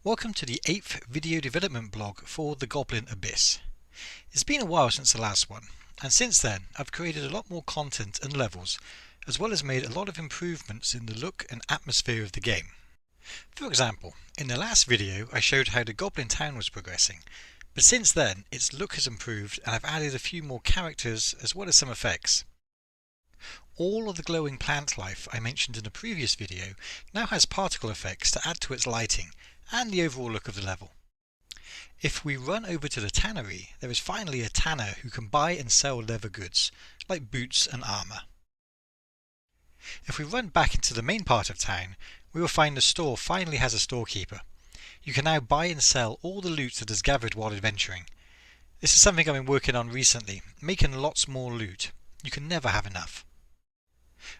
Welcome to the 8th video development blog for the Goblin Abyss. It's been a while since the last one, and since then I've created a lot more content and levels, as well as made a lot of improvements in the look and atmosphere of the game. For example, in the last video I showed how the Goblin Town was progressing, but since then its look has improved and I've added a few more characters as well as some effects. All of the glowing plant life I mentioned in the previous video now has particle effects to add to its lighting and the overall look of the level. If we run over to the tannery, there is finally a tanner who can buy and sell leather goods, like boots and armour. If we run back into the main part of town, we will find the store finally has a storekeeper. You can now buy and sell all the loot that is gathered while adventuring. This is something I've been working on recently, making lots more loot. You can never have enough.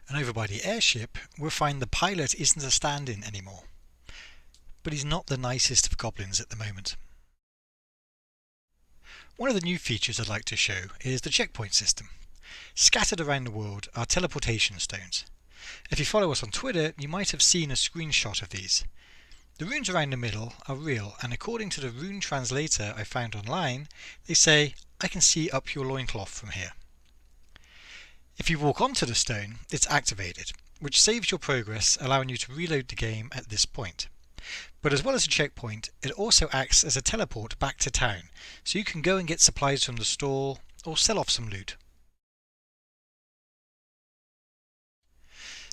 And over by the airship, we'll find the pilot isn't a stand-in anymore. But he's not the nicest of goblins at the moment. One of the new features I'd like to show is the checkpoint system. Scattered around the world are teleportation stones. If you follow us on Twitter, you might have seen a screenshot of these. The runes around the middle are real, and according to the rune translator I found online, they say, "I can see up your loincloth from here." If you walk onto the stone, it's activated, which saves your progress, allowing you to reload the game at this point. But as well as a checkpoint, it also acts as a teleport back to town, so you can go and get supplies from the store or sell off some loot.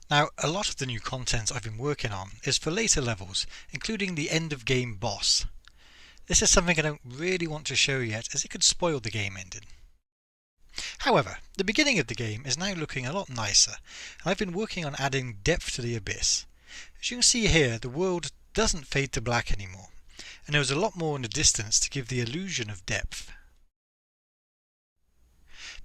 Now, a lot of the new content I've been working on is for later levels, including the end of game boss. This is something I don't really want to show yet, as it could spoil the game ending. However, the beginning of the game is now looking a lot nicer, and I've been working on adding depth to the abyss. As you can see here, the world doesn't fade to black anymore, and there is a lot more in the distance to give the illusion of depth.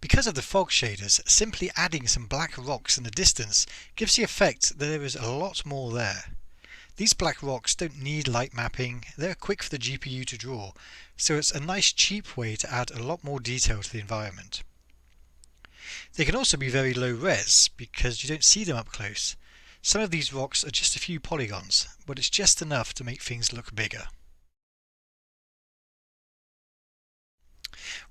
Because of the fog shaders, simply adding some black rocks in the distance gives the effect that there is a lot more there. These black rocks don't need light mapping, they're quick for the GPU to draw, so it's a nice cheap way to add a lot more detail to the environment. They can also be very low res because you don't see them up close. Some of these rocks are just a few polygons, but it's just enough to make things look bigger.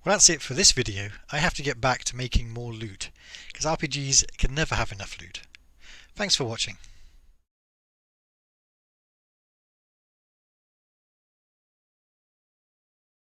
Well, that's it for this video. I have to get back to making more loot, because RPGs can never have enough loot. Thanks for watching.